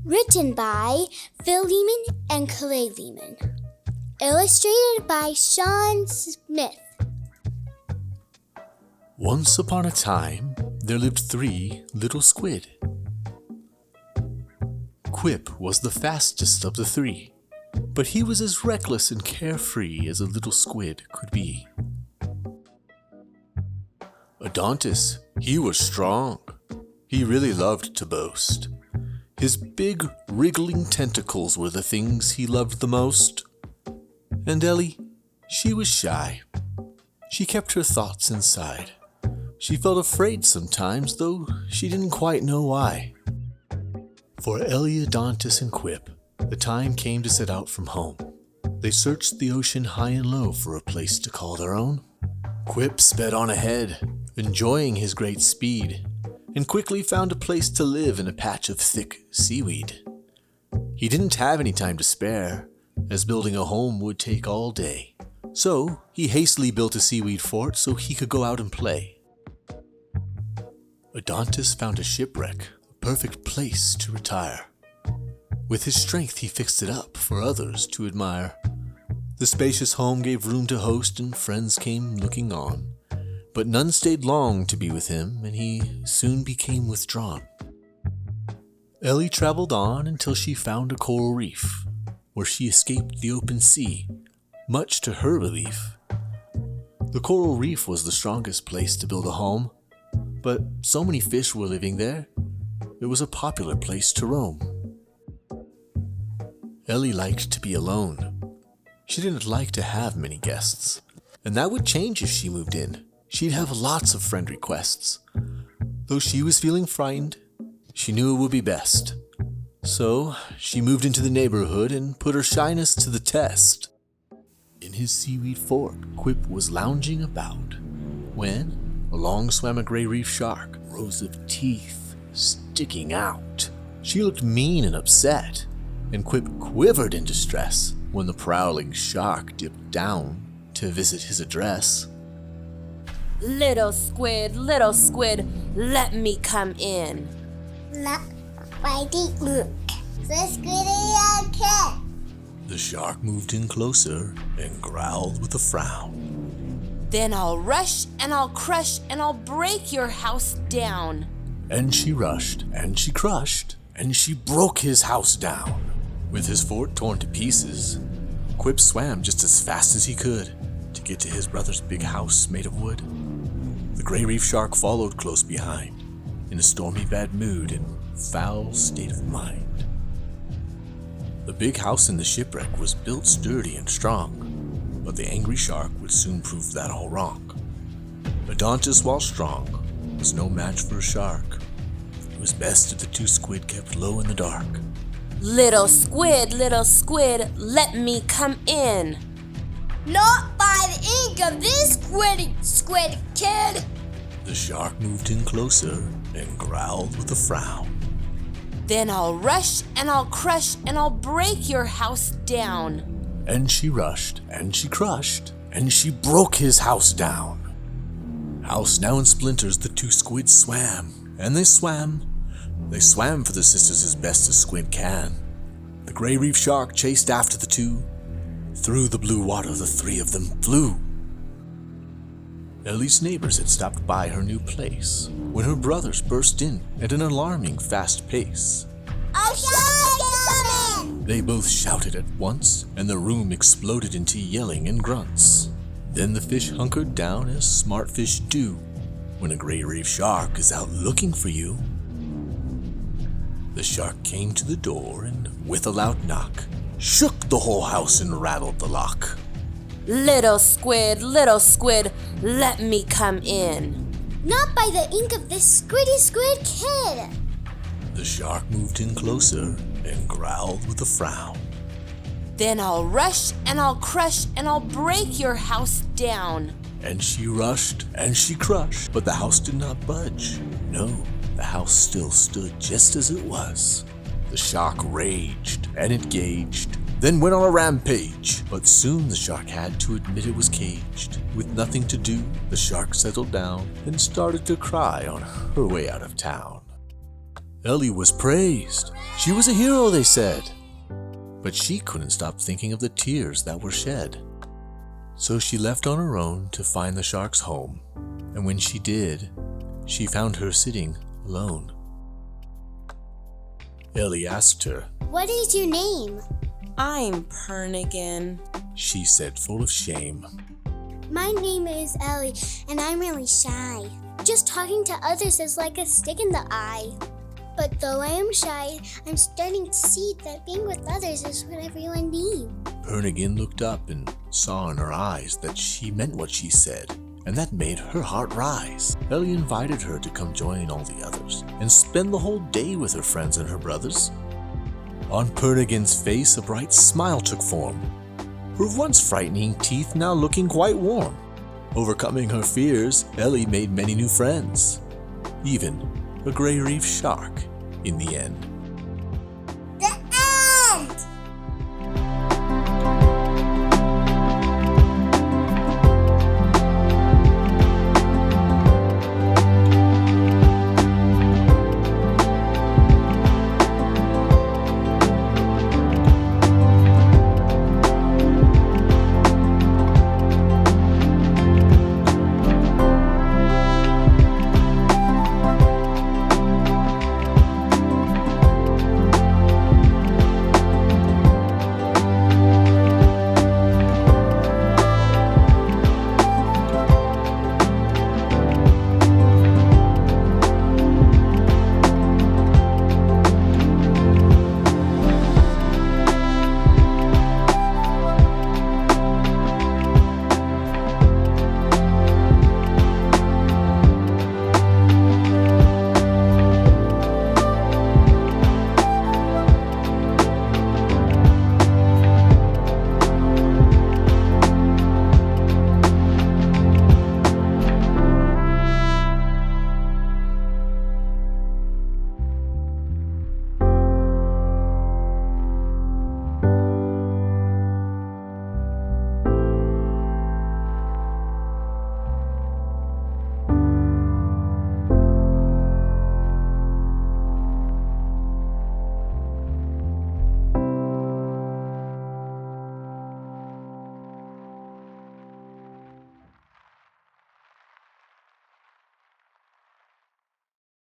Written by Phil Lehman and Clay Lehman. Illustrated by Sean Smith. Once upon a time, there lived 3 little squid. Quip was the fastest of the 3, but he was as reckless and carefree as a little squid could be. Adontis, he was strong. He really loved to boast. His big, wriggling tentacles were the things he loved the most. And Ellie, she was shy. She kept her thoughts inside. She felt afraid sometimes, though she didn't quite know why. For Ellie, Adontis, and Quip, the time came to set out from home. They searched the ocean high and low for a place to call their own. Quip sped on ahead, enjoying his great speed, and quickly found a place to live in a patch of thick seaweed. He didn't have any time to spare, as building a home would take all day. So he hastily built a seaweed fort so he could go out and play. Adontis found a shipwreck, a perfect place to retire. With his strength he fixed it up for others to admire. The spacious home gave room to host, and friends came looking on. But none stayed long to be with him, and he soon became withdrawn. Ellie traveled on until she found a coral reef, where she escaped the open sea, much to her relief. The coral reef was the strongest place to build a home, but so many fish were living there, it was a popular place to roam. Ellie liked to be alone. She didn't like to have many guests, and that would change if she moved in. She'd have lots of friend requests. Though she was feeling frightened, she knew it would be best. So she moved into the neighborhood and put her shyness to the test. In his seaweed fort, Quip was lounging about when along swam a gray reef shark, rows of teeth sticking out. She looked mean and upset, and Quip quivered in distress when the prowling shark dipped down to visit his address. Little squid, let me come in. Look, Whitey, look. The squiddy cat. The shark moved in closer and growled with a frown. Then I'll rush and I'll crush and I'll break your house down. And she rushed and she crushed and she broke his house down. With his fort torn to pieces, Quip swam just as fast as he could to get to his brother's big house made of wood. The gray reef shark followed close behind, in a stormy bad mood and foul state of mind. The big house in the shipwreck was built sturdy and strong, but the angry shark would soon prove that all wrong. Adontis, while strong, was no match for a shark. It was best if the 2 squid kept low in the dark. Little squid, let me come in. Not by the ink of this squid kid. The shark moved in closer and growled with a frown. Then I'll rush and I'll crush and I'll break your house down. And she rushed and she crushed and she broke his house down. House now in splinters, the 2 squids swam, and they swam. They swam for the sisters as best a squid can. The gray reef shark chased after the 2. Through the blue water the 3 of them flew. Ellie's neighbors had stopped by her new place when her brothers burst in at an alarming fast pace. A shark is coming! They both shouted at once, and the room exploded into yelling and grunts. Then the fish hunkered down as smart fish do when a gray reef shark is out looking for you. The shark came to the door and, with a loud knock, shook the whole house and rattled the lock. Little squid, let me come in. Not by the ink of this squid kid. The shark moved in closer and growled with a frown. Then I'll rush and I'll crush and I'll break your house down. And she rushed and she crushed, but the house did not budge. No, the house still stood just as it was. The shark raged and it gauged, then went on a rampage. But soon the shark had to admit it was caged. With nothing to do, the shark settled down and started to cry on her way out of town. Ellie was praised. She was a hero, they said. But she couldn't stop thinking of the tears that were shed. So she left on her own to find the shark's home. And when she did, she found her sitting alone. Ellie asked her, "What is your name?" I'm Pernigan. she said, full of shame. "My name is Ellie, and I'm really shy. Just talking to others is like a stick in the eye. But though I am shy, I'm starting to see that being with others is what everyone needs." Pernigan looked up and saw in her eyes that she meant what she said, and that made her heart rise. Ellie invited her to come join all the others and spend the whole day with her friends and her brothers. On Pernigan's face, a bright smile took form, her once frightening teeth now looking quite warm. Overcoming her fears, Ellie made many new friends, even a gray reef shark in the end.